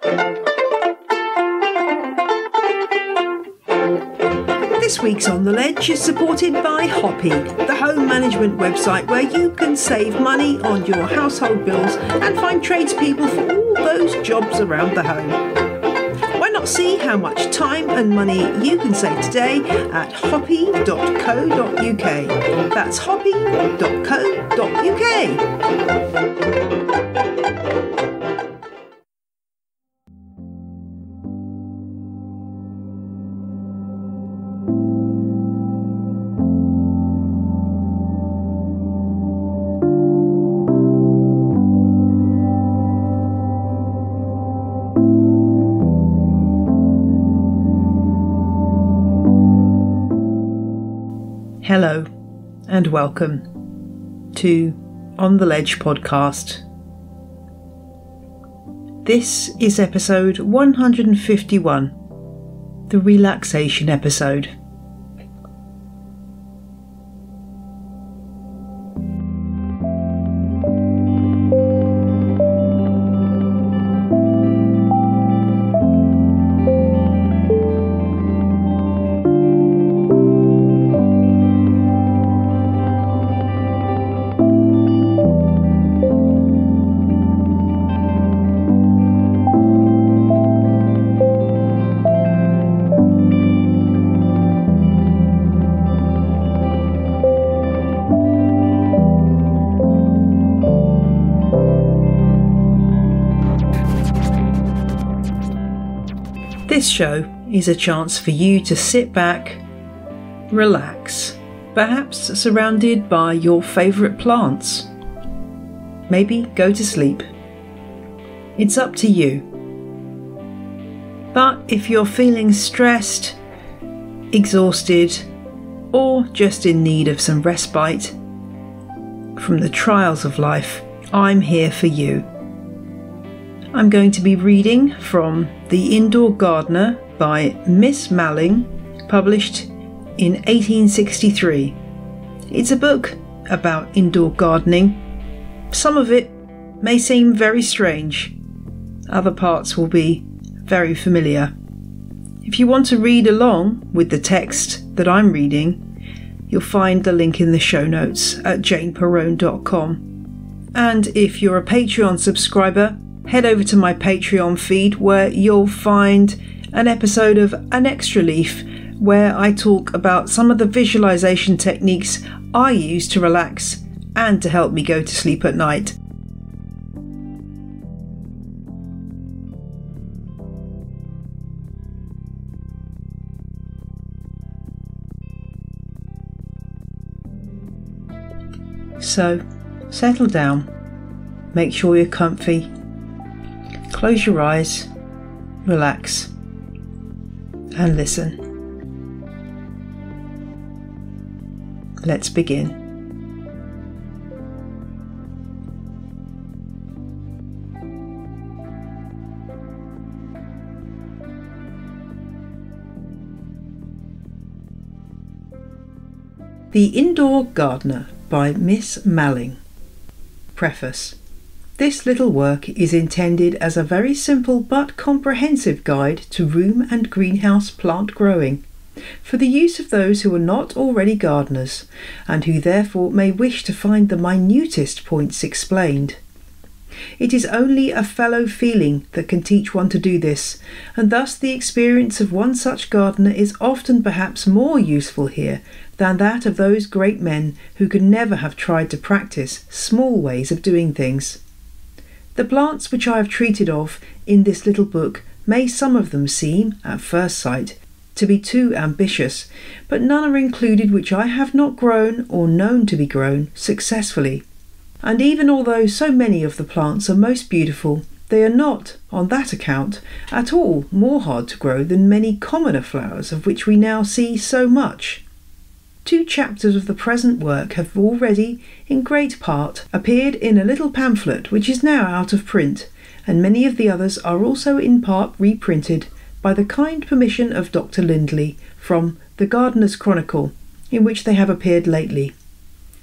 This week's On the Ledge is supported by Hoppy, the home management website where you can save money on your household bills and find tradespeople for all those jobs around the home. Why not see how much time and money you can save today at hoppy.co.uk. That's hoppy.co.uk. Hello and welcome to On the Ledge podcast. This is episode 151, the relaxation episode. This show is a chance for you to sit back, relax, perhaps surrounded by your favourite plants. Maybe go to sleep. It's up to you. But if you're feeling stressed, exhausted, or just in need of some respite from the trials of life, I'm here for you. I'm going to be reading from The Indoor Gardener by Miss Malling, published in 1863. It's a book about indoor gardening. Some of it may seem very strange. Other parts will be very familiar. If you want to read along with the text that I'm reading, you'll find the link in the show notes at janeperrone.com. And if you're a Patreon subscriber, head over to my Patreon feed where you'll find an episode of An Extra Leaf where I talk about some of the visualization techniques I use to relax and to help me go to sleep at night. So, settle down, make sure you're comfy. Close your eyes, relax, and listen. Let's begin. The Indoor Gardener by Miss Malling. Preface. This little work is intended as a very simple but comprehensive guide to room and greenhouse plant growing, for the use of those who are not already gardeners, and who therefore may wish to find the minutest points explained. It is only a fellow feeling that can teach one to do this, and thus the experience of one such gardener is often perhaps more useful here than that of those great men who could never have tried to practice small ways of doing things. The plants which I have treated of in this little book may some of them seem, at first sight, to be too ambitious, but none are included which I have not grown or known to be grown successfully. And even although so many of the plants are most beautiful, they are not, on that account, at all more hard to grow than many commoner flowers of which we now see so much. 2 chapters of the present work have already, in great part, appeared in a little pamphlet which is now out of print, and many of the others are also in part reprinted by the kind permission of Dr. Lindley from The Gardener's Chronicle, in which they have appeared lately.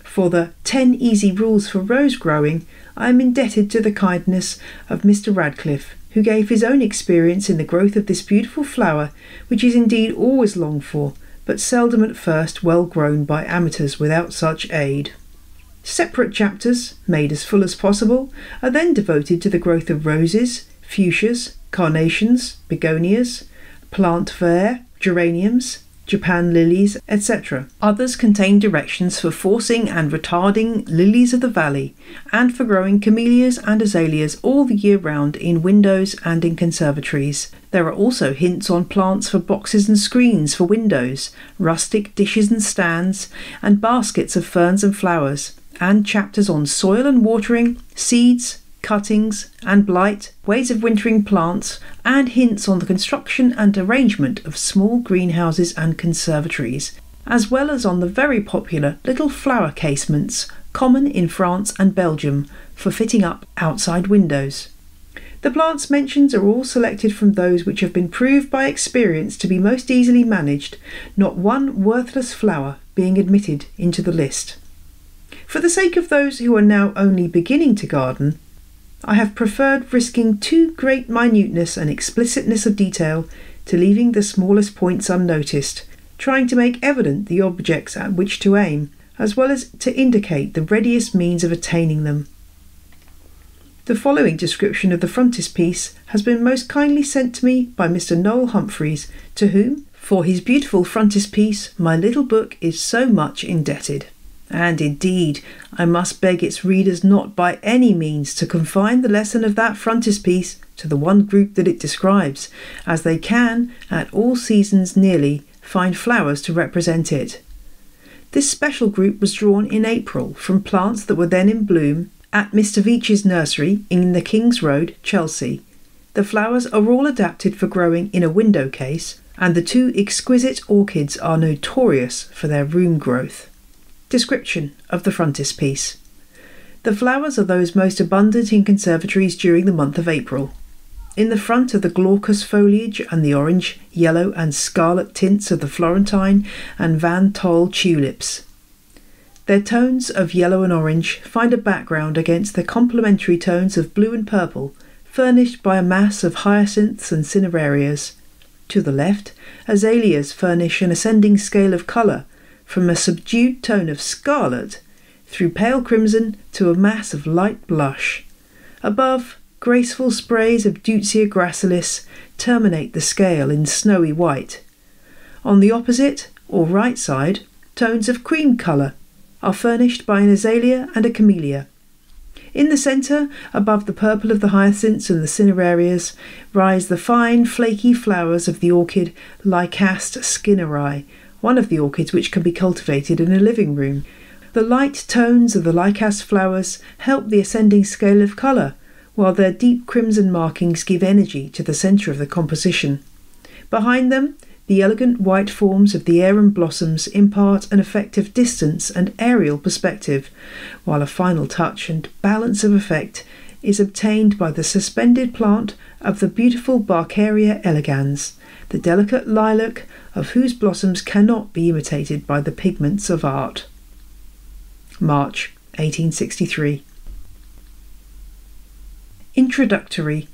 For the 10 Easy Rules for Rose Growing, I am indebted to the kindness of Mr. Radcliffe, who gave his own experience in the growth of this beautiful flower, which is indeed always longed for, but seldom at first well grown by amateurs without such aid. Separate chapters, made as full as possible, are then devoted to the growth of roses, fuchsias, carnations, begonias, plant vert, geraniums, Japan lilies, etc. Others contain directions for forcing and retarding lilies of the valley, and for growing camellias and azaleas all the year round in windows and in conservatories. There are also hints on plants for boxes and screens for windows, rustic dishes and stands, and baskets of ferns and flowers, and chapters on soil and watering, seeds, cuttings and blight, ways of wintering plants, and hints on the construction and arrangement of small greenhouses and conservatories, as well as on the very popular little flower casements common in France and Belgium for fitting up outside windows. The plants mentioned are all selected from those which have been proved by experience to be most easily managed, not one worthless flower being admitted into the list. For the sake of those who are now only beginning to garden, I have preferred risking too great minuteness and explicitness of detail to leaving the smallest points unnoticed, trying to make evident the objects at which to aim, as well as to indicate the readiest means of attaining them. The following description of the frontispiece has been most kindly sent to me by Mr. Noel Humphreys, to whom, for his beautiful frontispiece, my little book is so much indebted. And indeed, I must beg its readers not by any means to confine the lesson of that frontispiece to the one group that it describes, as they can, at all seasons nearly, find flowers to represent it. This special group was drawn in April from plants that were then in bloom at Mr. Veitch's nursery in the King's Road, Chelsea. The flowers are all adapted for growing in a window case, and the two exquisite orchids are notorious for their room growth. Description of the frontispiece. The flowers are those most abundant in conservatories during the month of April. In the front are the glaucous foliage and the orange, yellow and scarlet tints of the Florentine and Van Tol tulips. Their tones of yellow and orange find a background against the complementary tones of blue and purple, furnished by a mass of hyacinths and cinerarias. To the left, azaleas furnish an ascending scale of colour, from a subdued tone of scarlet through pale crimson to a mass of light blush. Above, graceful sprays of Deutzia gracilis terminate the scale in snowy white. On the opposite, or right side, tones of cream colour are furnished by an azalea and a camellia. In the centre, above the purple of the hyacinths and the cinerarias, rise the fine, flaky flowers of the orchid Lycaste skinneri, one of the orchids which can be cultivated in a living room. The light tones of the Lycaste flowers help the ascending scale of colour, while their deep crimson markings give energy to the centre of the composition. Behind them, the elegant white forms of the arum blossoms impart an effect of distance and aerial perspective, while a final touch and balance of effect is obtained by the suspended plant of the beautiful Barkeria elegans, the delicate lilac of whose blossoms cannot be imitated by the pigments of art. March 1863. Introductory.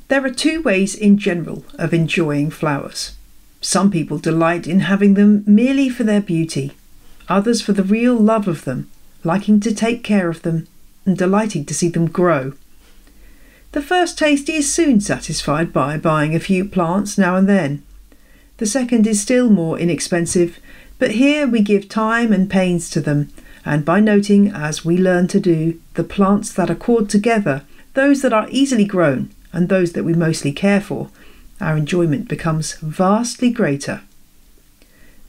There are two ways in general of enjoying flowers. Some people delight in having them merely for their beauty, others for the real love of them, liking to take care of them and delighting to see them grow. The first taste is soon satisfied by buying a few plants now and then. The second is still more inexpensive, but here we give time and pains to them, and by noting, as we learn to do, the plants that accord together, those that are easily grown and those that we mostly care for, our enjoyment becomes vastly greater.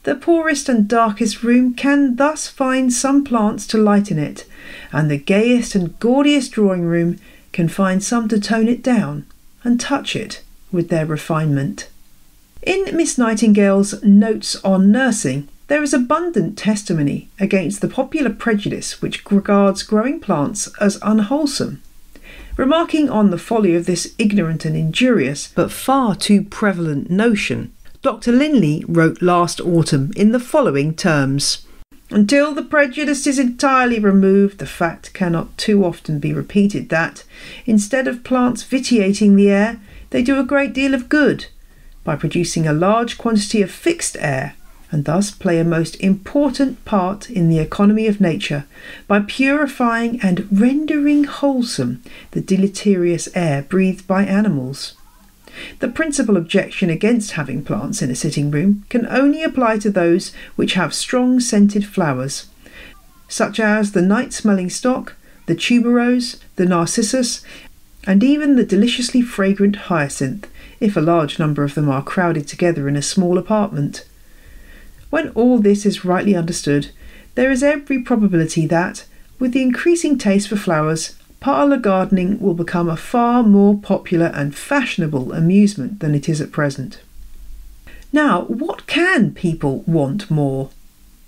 The poorest and darkest room can thus find some plants to lighten it, and the gayest and gaudiest drawing room can find some to tone it down and touch it with their refinement. In Miss Nightingale's Notes on Nursing, there is abundant testimony against the popular prejudice which regards growing plants as unwholesome. Remarking on the folly of this ignorant and injurious, but far too prevalent notion, Dr. Linley wrote last autumn in the following terms: Until the prejudice is entirely removed, the fact cannot too often be repeated that, instead of plants vitiating the air, they do a great deal of good by producing a large quantity of fixed air, and thus play a most important part in the economy of nature by purifying and rendering wholesome the deleterious air breathed by animals. The principal objection against having plants in a sitting room can only apply to those which have strong scented flowers, such as the night-smelling stock, the tuberose, the narcissus, and even the deliciously fragrant hyacinth, if a large number of them are crowded together in a small apartment. When all this is rightly understood, there is every probability that, with the increasing taste for flowers, parlour gardening will become a far more popular and fashionable amusement than it is at present. Now, what can people want more?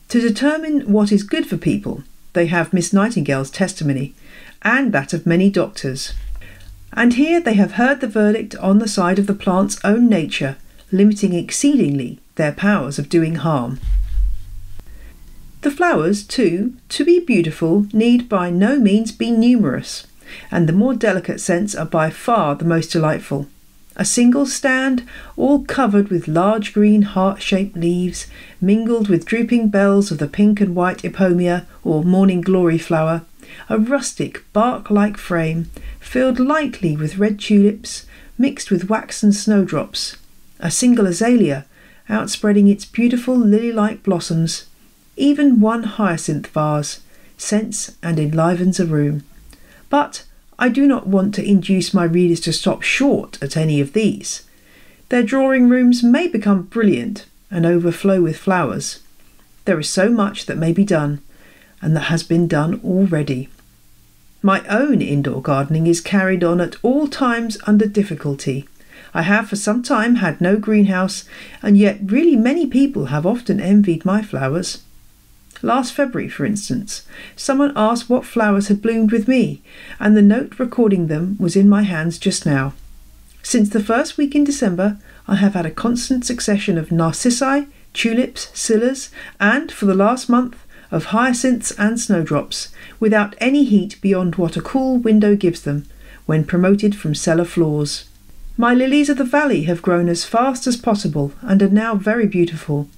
To determine what is good for people, they have Miss Nightingale's testimony, and that of many doctors. And here they have heard the verdict on the side of the plant's own nature, limiting exceedingly their powers of doing harm. The flowers, too, to be beautiful, need by no means be numerous, and the more delicate scents are by far the most delightful. A single stand, all covered with large green heart-shaped leaves, mingled with drooping bells of the pink and white epomia or morning glory flower, a rustic bark-like frame, filled lightly with red tulips, mixed with waxen snowdrops, a single azalea, outspreading its beautiful lily-like blossoms, even one hyacinth vase, scents and enlivens a room. But I do not want to induce my readers to stop short at any of these. Their drawing rooms may become brilliant and overflow with flowers. There is so much that may be done, and that has been done already. My own indoor gardening is carried on at all times under difficulty. I have for some time had no greenhouse, and yet really many people have often envied my flowers. Last February, for instance, someone asked what flowers had bloomed with me, and the note recording them was in my hands just now. Since the first week in December, I have had a constant succession of narcissi, tulips, scillas, and, for the last month, of hyacinths and snowdrops, without any heat beyond what a cool window gives them, when promoted from cellar floors. My lilies of the valley have grown as fast as possible and are now very beautiful.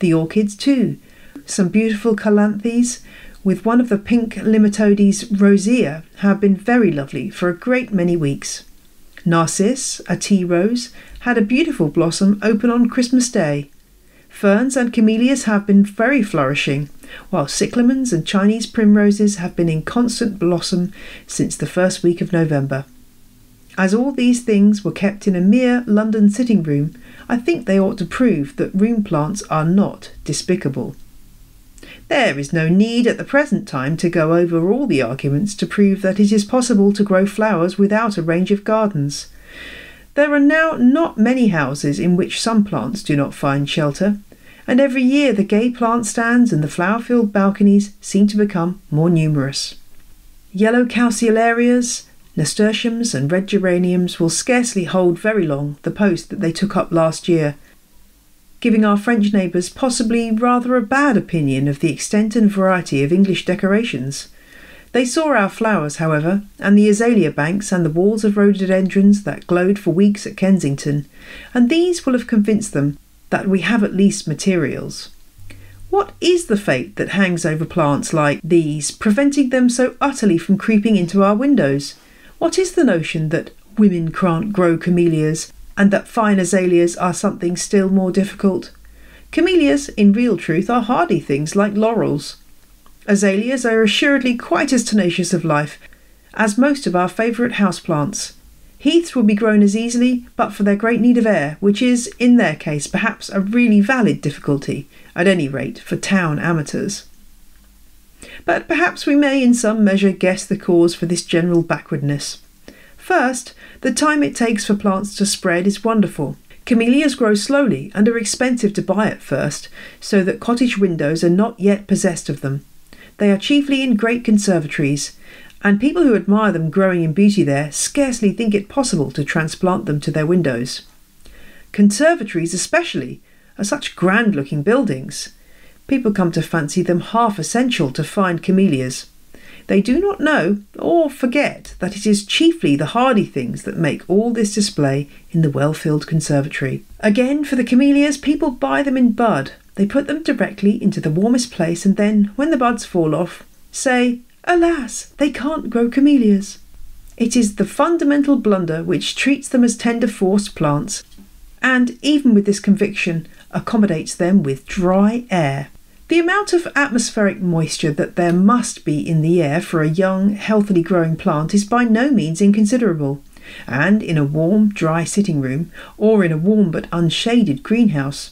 The orchids too, some beautiful calanthes, with one of the pink limitodes rosea, have been very lovely for a great many weeks. Narcissus, a tea rose, had a beautiful blossom open on Christmas Day. Ferns and camellias have been very flourishing, while cyclamens and Chinese primroses have been in constant blossom since the first week of November. As all these things were kept in a mere London sitting room, I think they ought to prove that room plants are not despicable. There is no need at the present time to go over all the arguments to prove that it is possible to grow flowers without a range of gardens. There are now not many houses in which some plants do not find shelter, and every year the gay plant stands and the flower-filled balconies seem to become more numerous. Yellow calceolarias, nasturtiums and red geraniums will scarcely hold very long the post that they took up last year, giving our French neighbours possibly rather a bad opinion of the extent and variety of English decorations. They saw our flowers, however, and the azalea banks and the walls of rhododendrons that glowed for weeks at Kensington, and these will have convinced them that we have at least materials. What is the fate that hangs over plants like these, preventing them so utterly from creeping into our windows? What is the notion that women can't grow camellias, and that fine azaleas are something still more difficult? Camellias, in real truth, are hardy things like laurels. Azaleas are assuredly quite as tenacious of life as most of our favourite houseplants. Heaths will be grown as easily, but for their great need of air, which is, in their case, perhaps a really valid difficulty, at any rate for town amateurs. But perhaps we may in some measure guess the cause for this general backwardness. First, the time it takes for plants to spread is wonderful. Camellias grow slowly and are expensive to buy at first, so that cottage windows are not yet possessed of them. They are chiefly in great conservatories, and people who admire them growing in beauty there scarcely think it possible to transplant them to their windows. Conservatories especially are such grand-looking buildings. People come to fancy them half essential to fine camellias. They do not know or forget that it is chiefly the hardy things that make all this display in the well-filled conservatory. Again, for the camellias, people buy them in bud. They put them directly into the warmest place and then, when the buds fall off, say, "Alas, they can't grow camellias." It is the fundamental blunder which treats them as tender forced plants, and even with this conviction, accommodates them with dry air. The amount of atmospheric moisture that there must be in the air for a young, healthily growing plant is by no means inconsiderable, and in a warm, dry sitting room, or in a warm but unshaded greenhouse,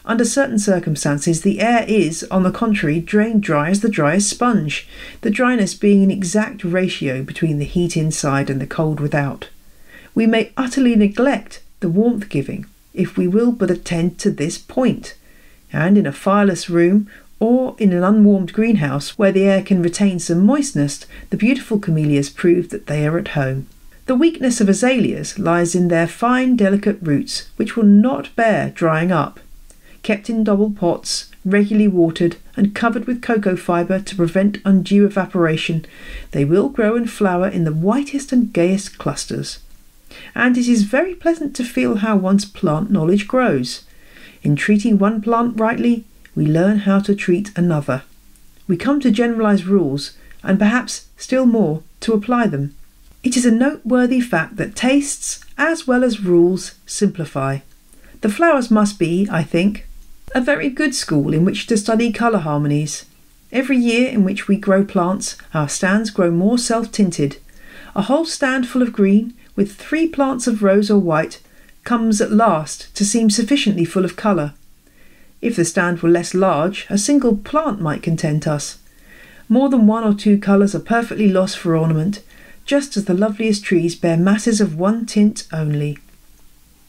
under certain circumstances the air is, on the contrary, drained dry as the driest sponge, the dryness being an exact ratio between the heat inside and the cold without. We may utterly neglect the warmth giving if we will but attend to this point, and in a fireless room or in an unwarmed greenhouse where the air can retain some moistness, the beautiful camellias prove that they are at home. The weakness of azaleas lies in their fine, delicate roots, which will not bear drying up. Kept in double pots, regularly watered and covered with cocoa fibre to prevent undue evaporation, they will grow and flower in the whitest and gayest clusters. And it is very pleasant to feel how one's plant knowledge grows. In treating one plant rightly, we learn how to treat another. We come to generalize rules, and perhaps still more, to apply them. It is a noteworthy fact that tastes, as well as rules, simplify. The flowers must be, I think, a very good school in which to study colour harmonies. Every year in which we grow plants, our stands grow more self-tinted. A whole stand full of green, with 3 plants of rose or white, comes at last to seem sufficiently full of colour. If the stand were less large, a single plant might content us. More than 1 or 2 colours are perfectly lost for ornament, just as the loveliest trees bear masses of one tint only.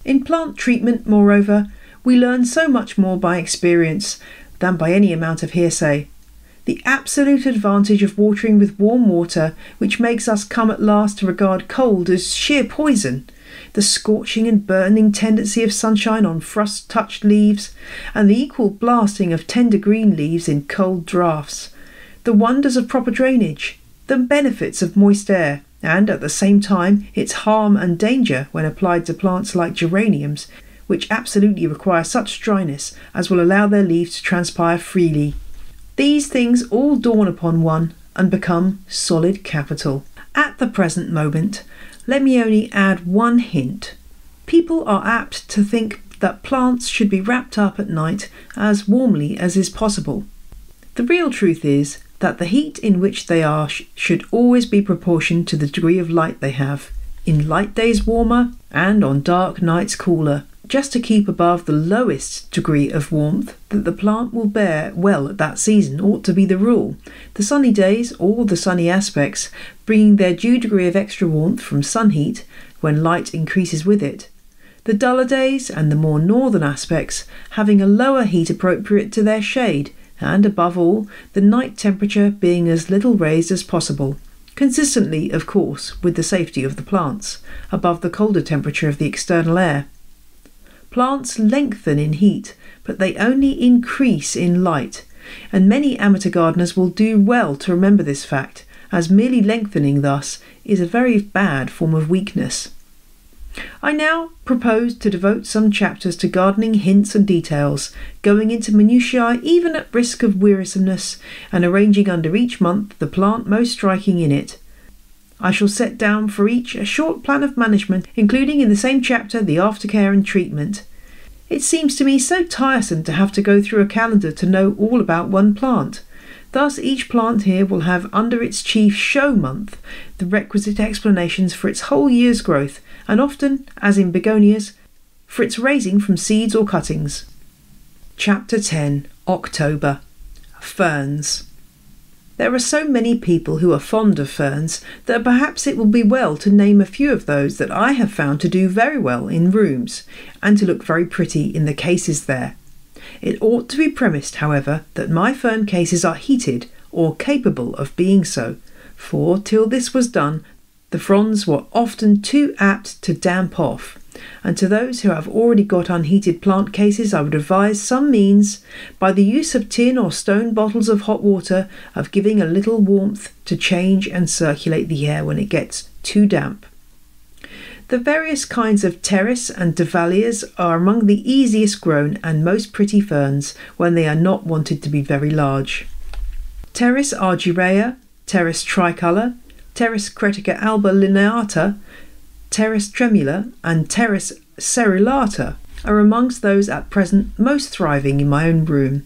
In plant treatment, moreover, we learn so much more by experience than by any amount of hearsay. The absolute advantage of watering with warm water, which makes us come at last to regard cold as sheer poison, the scorching and burning tendency of sunshine on frost-touched leaves, and the equal blasting of tender green leaves in cold draughts, the wonders of proper drainage, the benefits of moist air, and at the same time its harm and danger when applied to plants like geraniums, which absolutely require such dryness as will allow their leaves to transpire freely. These things all dawn upon one and become solid capital. At the present moment, let me only add one hint. People are apt to think that plants should be wrapped up at night as warmly as is possible. The real truth is that the heat in which they are should always be proportioned to the degree of light they have. In light days warmer, and on dark nights cooler, just to keep above the lowest degree of warmth that the plant will bear well at that season ought to be the rule, the sunny days, or the sunny aspects, bringing their due degree of extra warmth from sun heat when light increases with it. The duller days and the more northern aspects having a lower heat appropriate to their shade, and above all, the night temperature being as little raised as possible, consistently, of course, with the safety of the plants, above the colder temperature of the external air. Plants lengthen in heat, but they only increase in light, and many amateur gardeners will do well to remember this fact, as merely lengthening thus is a very bad form of weakness. I now propose to devote some chapters to gardening hints and details, going into minutiae even at risk of wearisomeness, and arranging under each month the plant most striking in it. I shall set down for each a short plan of management, including in the same chapter the aftercare and treatment. It seems to me so tiresome to have to go through a calendar to know all about one plant. Thus each plant here will have under its chief show month the requisite explanations for its whole year's growth, and often, as in begonias, for its raising from seeds or cuttings. Chapter 10. October. Ferns. There are so many people who are fond of ferns that perhaps it will be well to name a few of those that I have found to do very well in rooms, and to look very pretty in the cases there. It ought to be premised, however, that my fern cases are heated, or capable of being so, for till this was done, the fronds were often too apt to damp off, and to those who have already got unheated plant cases, I would advise some means, by the use of tin or stone bottles of hot water, of giving a little warmth to change and circulate the air when it gets too damp. The various kinds of terrace and dahlias are among the easiest grown and most pretty ferns when they are not wanted to be very large. Terrace argyrea, Terrace tricolour, Terrace cretica alba lineata, Terrace tremula and Terrace cerulata are amongst those at present most thriving in my own room.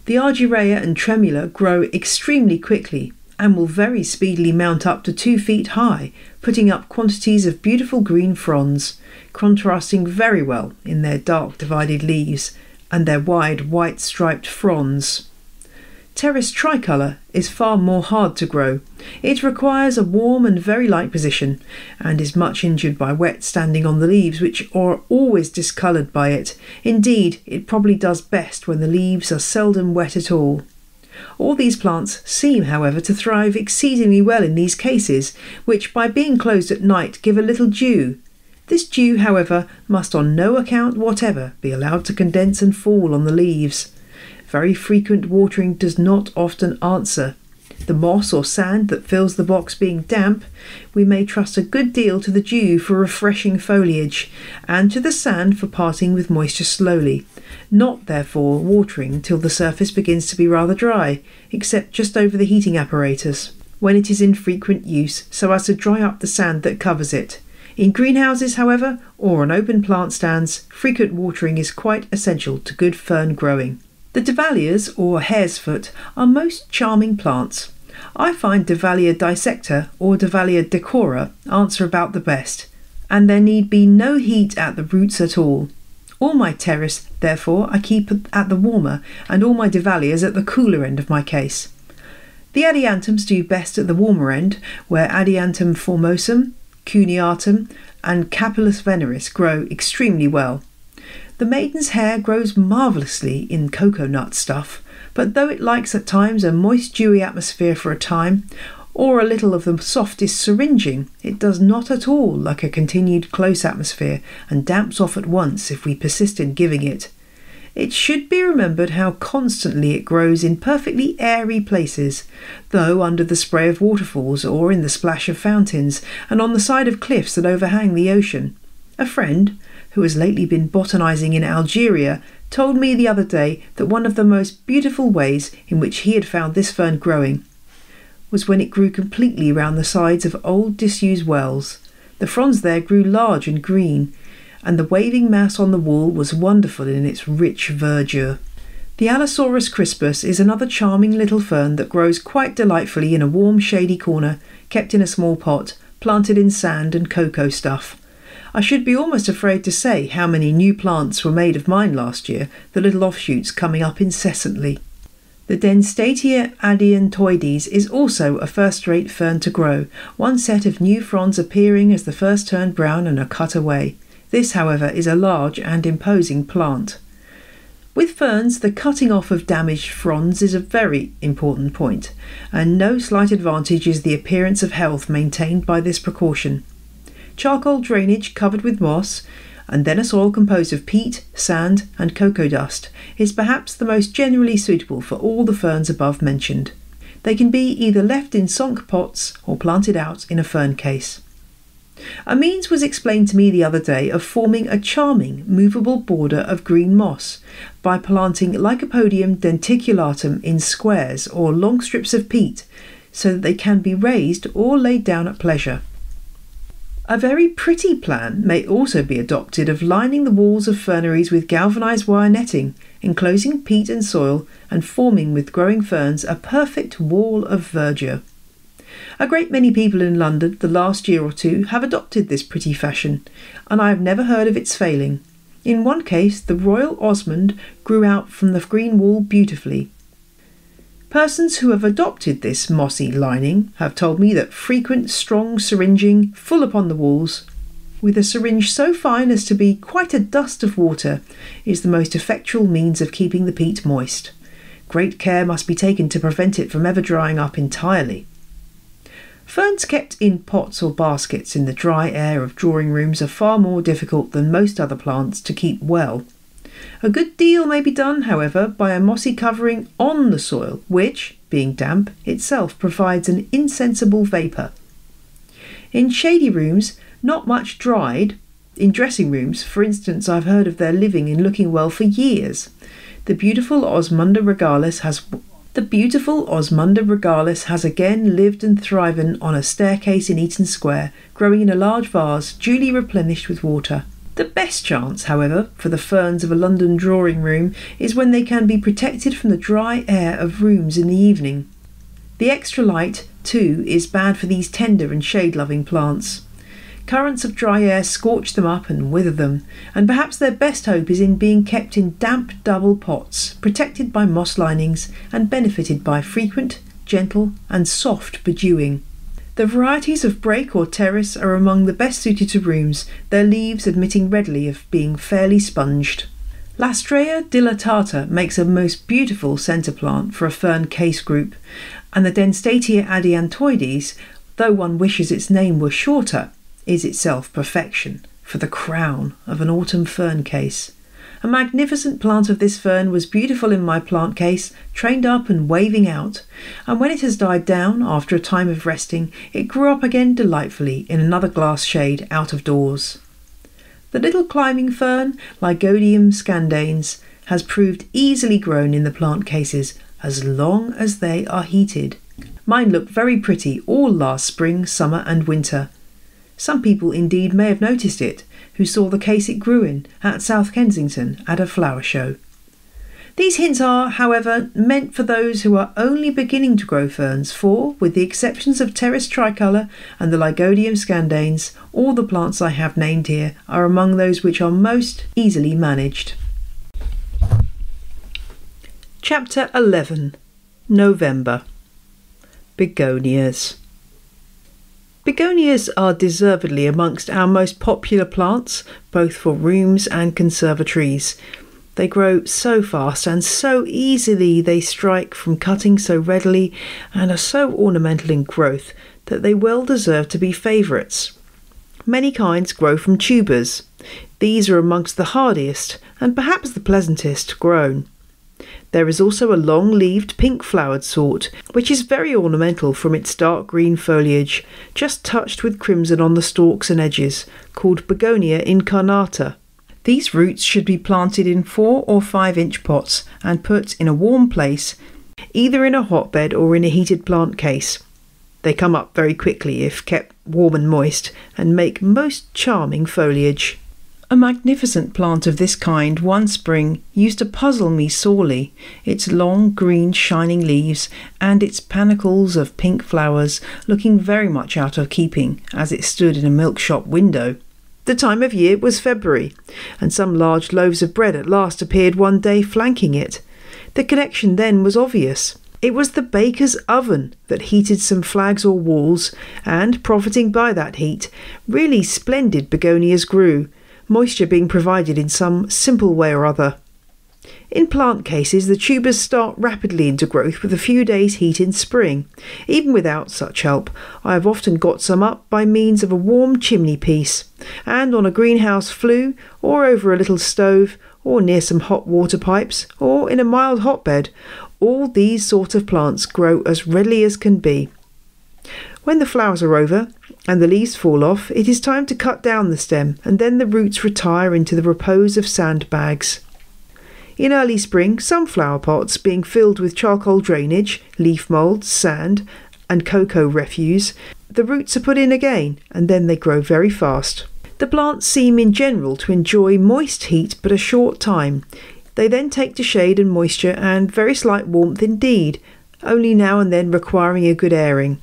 The argyrea and tremula grow extremely quickly and will very speedily mount up to 2 feet high, putting up quantities of beautiful green fronds, contrasting very well in their dark divided leaves and their wide white striped fronds. Terrace tricolour is far more hard to grow. It requires a warm and very light position, and is much injured by wet standing on the leaves, which are always discoloured by it. Indeed, it probably does best when the leaves are seldom wet at all. All these plants seem, however, to thrive exceedingly well in these cases, which by being closed at night give a little dew. This dew, however, must on no account whatever be allowed to condense and fall on the leaves. Very frequent watering does not often answer. The moss or sand that fills the box being damp, we may trust a good deal to the dew for refreshing foliage, and to the sand for parting with moisture slowly, not therefore watering till the surface begins to be rather dry, except just over the heating apparatus, when it is in frequent use, so as to dry up the sand that covers it. In greenhouses, however, or on open plant stands, frequent watering is quite essential to good fern growing. The dahlias, or hare's foot, are most charming plants. I find Dahlia dissecta or Dahlia decora answer about the best, and there need be no heat at the roots at all. All my terrace, therefore, I keep at the warmer, and all my dahlias at the cooler end of my case. The adiantums do best at the warmer end, where Adiantum formosum, cuneatum, and Capillus veneris grow extremely well. The maiden's hair grows marvellously in cocoa-nut stuff, but though it likes at times a moist dewy atmosphere for a time, or a little of the softest syringing, it does not at all like a continued close atmosphere, and damps off at once if we persist in giving it. It should be remembered how constantly it grows in perfectly airy places, though under the spray of waterfalls or in the splash of fountains, and on the side of cliffs that overhang the ocean. A friend, who has lately been botanising in Algeria, told me the other day that one of the most beautiful ways in which he had found this fern growing was when it grew completely round the sides of old disused wells. The fronds there grew large and green, and the waving mass on the wall was wonderful in its rich verdure. The Allosaurus crispus is another charming little fern that grows quite delightfully in a warm shady corner, kept in a small pot, planted in sand and cocoa stuff. I should be almost afraid to say how many new plants were made of mine last year, the little offshoots coming up incessantly. The Densitatia adiantoides is also a first-rate fern to grow, one set of new fronds appearing as the first turn brown and are cut away. This, however, is a large and imposing plant. With ferns, the cutting off of damaged fronds is a very important point, and no slight advantage is the appearance of health maintained by this precaution. Charcoal drainage covered with moss, and then a soil composed of peat, sand and cocoa dust, is perhaps the most generally suitable for all the ferns above mentioned. They can be either left in sonc pots or planted out in a fern case. A means was explained to me the other day of forming a charming movable border of green moss by planting Lycopodium denticulatum in squares or long strips of peat, so that they can be raised or laid down at pleasure. A very pretty plan may also be adopted of lining the walls of ferneries with galvanised wire netting, enclosing peat and soil, and forming with growing ferns a perfect wall of verdure. A great many people in London the last year or two have adopted this pretty fashion, and I have never heard of its failing. In one case, the Royal Osmond grew out from the green wall beautifully. Persons who have adopted this mossy lining have told me that frequent strong syringing full upon the walls, with a syringe so fine as to be quite a dust of water, is the most effectual means of keeping the peat moist. Great care must be taken to prevent it from ever drying up entirely. Ferns kept in pots or baskets in the dry air of drawing rooms are far more difficult than most other plants to keep well. A good deal may be done, however, by a mossy covering on the soil, which, being damp, itself provides an insensible vapour. In shady rooms, not much dried. In dressing rooms, for instance, I've heard of their living and looking well for years. The beautiful Osmunda regalis has again lived and thriven on a staircase in Eaton Square, growing in a large vase, duly replenished with water. The best chance, however, for the ferns of a London drawing room is when they can be protected from the dry air of rooms in the evening. The extra light, too, is bad for these tender and shade-loving plants. Currents of dry air scorch them up and wither them, and perhaps their best hope is in being kept in damp double pots, protected by moss linings and benefited by frequent, gentle and soft bedewing. The varieties of brake or terrace are among the best suited to rooms, their leaves admitting readily of being fairly sponged. Lastrea dilatata makes a most beautiful centre plant for a fern case group, and the Densitatia adiantoides, though one wishes its name were shorter, is itself perfection for the crown of an autumn fern case. A magnificent plant of this fern was beautiful in my plant case, trained up and waving out, and when it has died down after a time of resting, it grew up again delightfully in another glass shade out of doors. The little climbing fern, Lygodium scandanes, has proved easily grown in the plant cases as long as they are heated. Mine looked very pretty all last spring, summer and winter. Some people indeed may have noticed it, who saw the case it grew in at South Kensington at a flower show. These hints are, however, meant for those who are only beginning to grow ferns, for, with the exceptions of Terrace tricolour and the Lygodium scandanes, all the plants I have named here are among those which are most easily managed. Chapter 11. November. Begonias. Begonias are deservedly amongst our most popular plants, both for rooms and conservatories. They grow so fast and so easily they strike from cutting so readily and are so ornamental in growth that they well deserve to be favourites. Many kinds grow from tubers. These are amongst the hardiest and perhaps the pleasantest grown. There is also a long-leaved pink-flowered sort, which is very ornamental from its dark green foliage, just touched with crimson on the stalks and edges, called Begonia incarnata. These roots should be planted in 4 or 5 inch pots and put in a warm place, either in a hotbed or in a heated plant case. They come up very quickly if kept warm and moist, and make most charming foliage. A magnificent plant of this kind one spring used to puzzle me sorely, its long green shining leaves and its panicles of pink flowers looking very much out of keeping as it stood in a milk shop window. The time of year was February, and some large loaves of bread at last appeared one day flanking it. The connection then was obvious. It was the baker's oven that heated some flags or walls, and, profiting by that heat, really splendid begonias grew, moisture being provided in some simple way or other. In plant cases, the tubers start rapidly into growth with a few days' heat in spring. Even without such help, I have often got some up by means of a warm chimney piece, and on a greenhouse flue, or over a little stove, or near some hot water pipes, or in a mild hotbed. All these sort of plants grow as readily as can be. When the flowers are over and the leaves fall off, it is time to cut down the stem, and then the roots retire into the repose of sandbags. In early spring, some flower pots being filled with charcoal drainage, leaf mould, sand and cocoa refuse, the roots are put in again, and then they grow very fast. The plants seem in general to enjoy moist heat but a short time. They then take to shade and moisture and very slight warmth indeed, only now and then requiring a good airing,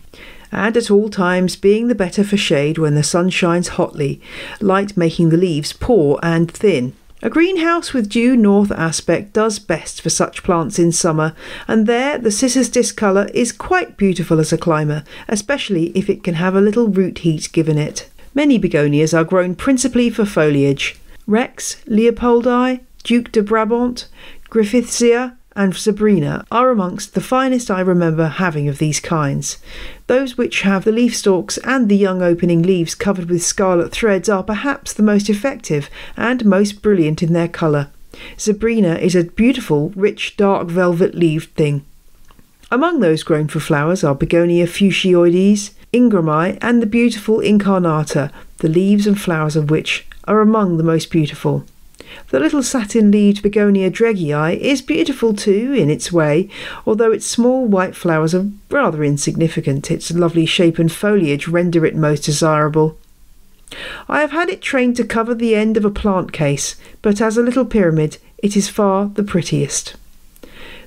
and at all times being the better for shade when the sun shines hotly, light making the leaves poor and thin. A greenhouse with due north aspect does best for such plants in summer, and there the cissus discolor is quite beautiful as a climber, especially if it can have a little root heat given it. Many begonias are grown principally for foliage. Rex, Leopoldi, Duke de Brabant, Griffithsia and Sabrina are amongst the finest I remember having of these kinds. Those which have the leaf stalks and the young opening leaves covered with scarlet threads are perhaps the most effective and most brilliant in their colour. Sabrina is a beautiful, rich, dark velvet-leaved thing. Among those grown for flowers are Begonia fuchsioides, ingrami, and the beautiful incarnata, the leaves and flowers of which are among the most beautiful. The little satin-leaved Begonia dregii is beautiful too in its way, although its small white flowers are rather insignificant. Its lovely shape and foliage render it most desirable. I have had it trained to cover the end of a plant case, but as a little pyramid it is far the prettiest.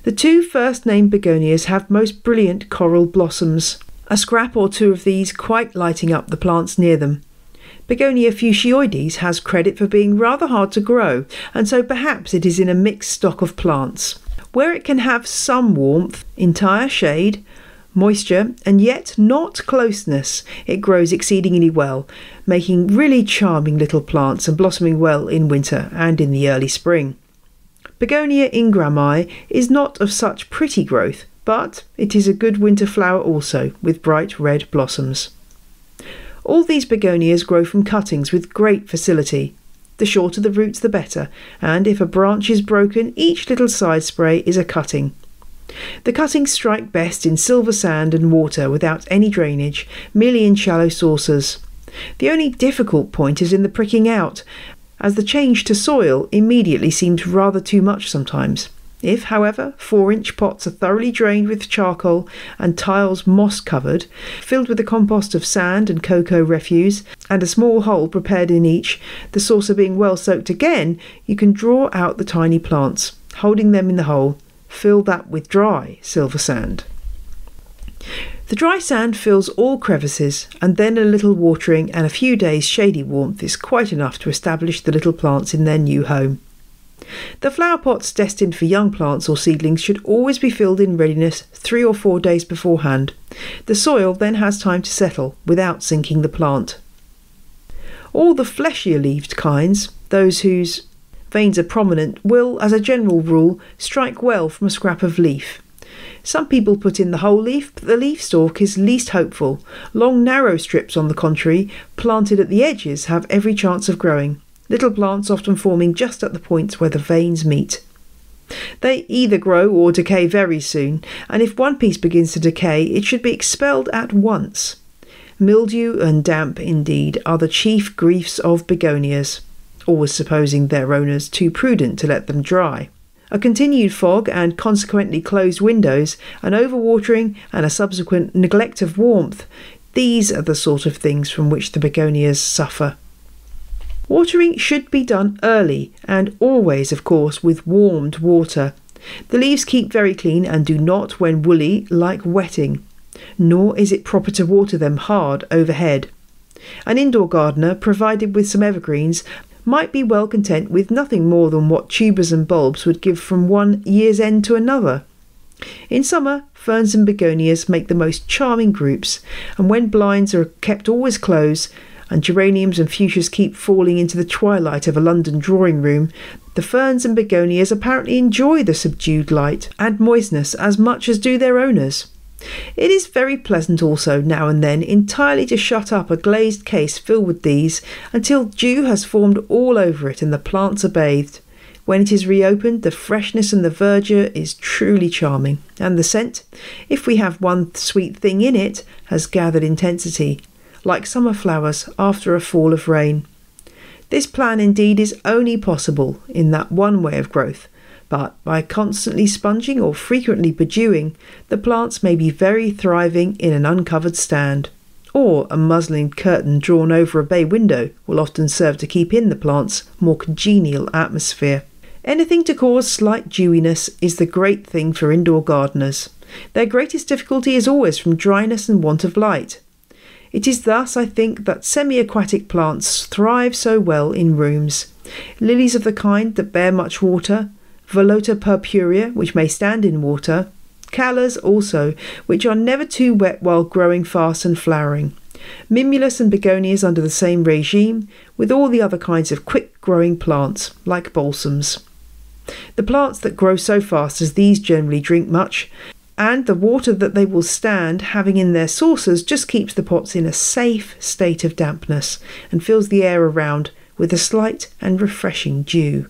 The two first named begonias have most brilliant coral blossoms, a scrap or two of these quite lighting up the plants near them. Begonia fuchsioides has credit for being rather hard to grow, and so perhaps it is in a mixed stock of plants. Where it can have some warmth, entire shade, moisture, and yet not closeness, it grows exceedingly well, making really charming little plants and blossoming well in winter and in the early spring. Begonia ingrami is not of such pretty growth, but it is a good winter flower also, with bright red blossoms. All these begonias grow from cuttings with great facility. The shorter the roots the better, and if a branch is broken, each little side spray is a cutting. The cuttings strike best in silver sand and water without any drainage, merely in shallow saucers. The only difficult point is in the pricking out, as the change to soil immediately seems rather too much sometimes. If, however, 4-inch pots are thoroughly drained with charcoal and tiles moss-covered, filled with a compost of sand and cocoa refuse, and a small hole prepared in each, the saucer being well soaked again, you can draw out the tiny plants, holding them in the hole. Fill that with dry silver sand. The dry sand fills all crevices, and then a little watering and a few days' shady warmth is quite enough to establish the little plants in their new home. The flower pots destined for young plants or seedlings should always be filled in readiness 3 or 4 days beforehand. The soil then has time to settle without sinking the plant. All the fleshier-leaved kinds, those whose veins are prominent, will, as a general rule, strike well from a scrap of leaf. Some people put in the whole leaf, but the leaf stalk is least hopeful. Long narrow strips, on the contrary, planted at the edges, have every chance of growing, little plants often forming just at the points where the veins meet. They either grow or decay very soon, and if one piece begins to decay, it should be expelled at once. Mildew and damp, indeed, are the chief griefs of begonias, always supposing their owners too prudent to let them dry. A continued fog and consequently closed windows, an overwatering and a subsequent neglect of warmth, these are the sort of things from which the begonias suffer. Watering should be done early, and always, of course, with warmed water. The leaves keep very clean and do not, when woolly, like wetting, nor is it proper to water them hard overhead. An indoor gardener, provided with some evergreens, might be well content with nothing more than what tubers and bulbs would give from one year's end to another. In summer, ferns and begonias make the most charming groups, and when blinds are kept always closed, and geraniums and fuchsias keep falling into the twilight of a London drawing-room, the ferns and begonias apparently enjoy the subdued light and moistness as much as do their owners. It is very pleasant also now and then entirely to shut up a glazed case filled with these until dew has formed all over it and the plants are bathed. When it is reopened, the freshness and the verdure is truly charming, and the scent, if we have one sweet thing in it, has gathered intensity, like summer flowers after a fall of rain. This plan indeed is only possible in that one way of growth, but by constantly sponging or frequently bedewing, the plants may be very thriving in an uncovered stand, or a muslin curtain drawn over a bay window will often serve to keep in the plants' more congenial atmosphere. Anything to cause slight dewiness is the great thing for indoor gardeners. Their greatest difficulty is always from dryness and want of light. It is thus, I think, that semi-aquatic plants thrive so well in rooms. Lilies of the kind that bear much water, Volota purpurea, which may stand in water, callas also, which are never too wet while growing fast and flowering, mimulus and begonias under the same regime, with all the other kinds of quick-growing plants, like balsams. The plants that grow so fast as these generally drink much, and the water that they will stand having in their saucers just keeps the pots in a safe state of dampness and fills the air around with a slight and refreshing dew.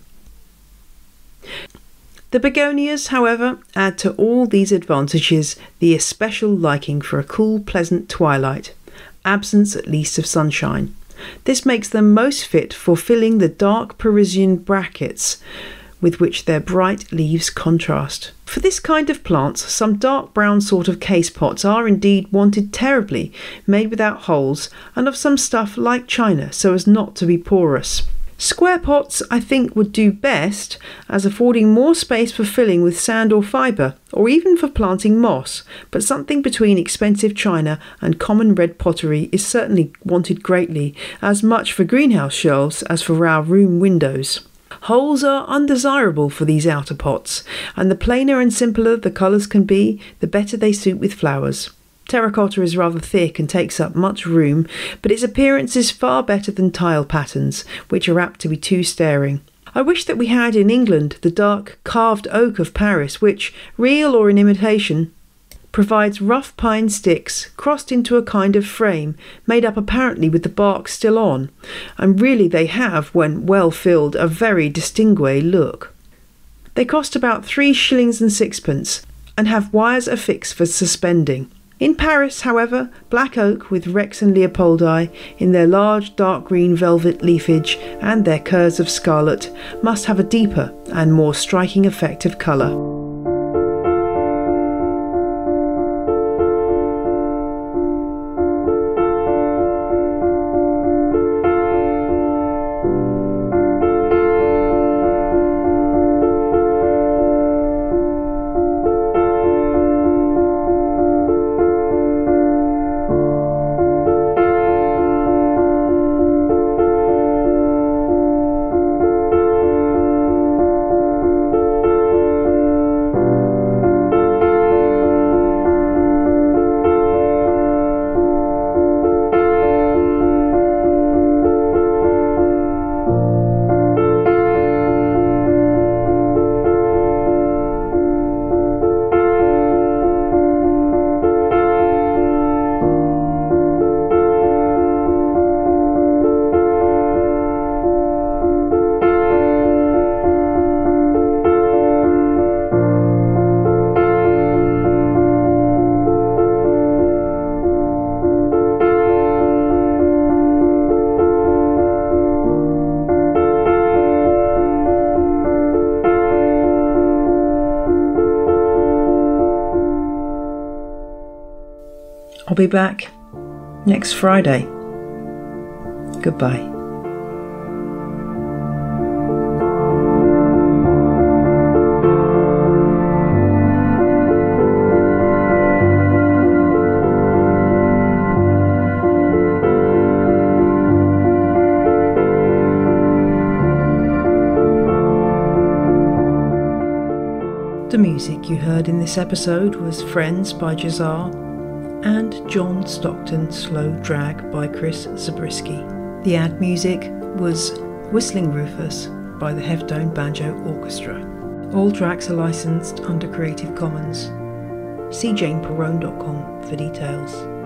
The begonias, however, add to all these advantages the especial liking for a cool, pleasant twilight, absence at least of sunshine. This makes them most fit for filling the dark Parisian brackets with which their bright leaves contrast. For this kind of plants, some dark brown sort of case pots are indeed wanted terribly, made without holes and of some stuff like china so as not to be porous. Square pots, I think, would do best as affording more space for filling with sand or fibre, or even for planting moss, but something between expensive china and common red pottery is certainly wanted greatly, as much for greenhouse shelves as for our room windows. Holes are undesirable for these outer pots, and the plainer and simpler the colours can be, the better they suit with flowers. Terracotta is rather thick and takes up much room, but its appearance is far better than tile patterns, which are apt to be too staring. I wish that we had in England the dark carved oak of Paris, which, real or in imitation, provides rough pine sticks crossed into a kind of frame, made up apparently with the bark still on, and really they have, when well filled, a very distingué look. They cost about 3 shillings and sixpence, and have wires affixed for suspending. In Paris, however, black oak with Rex and Leopoldi in their large dark green velvet leafage and their curves of scarlet must have a deeper and more striking effect of colour. I'll be back next Friday. Goodbye. The music you heard in this episode was Ferns by Jazar and John Stockton Slow Drag by Chris Zabriskie. The ad music was Whistling Rufus by the Heftone Banjo Orchestra. All tracks are licensed under Creative Commons. See janeperrone.com for details.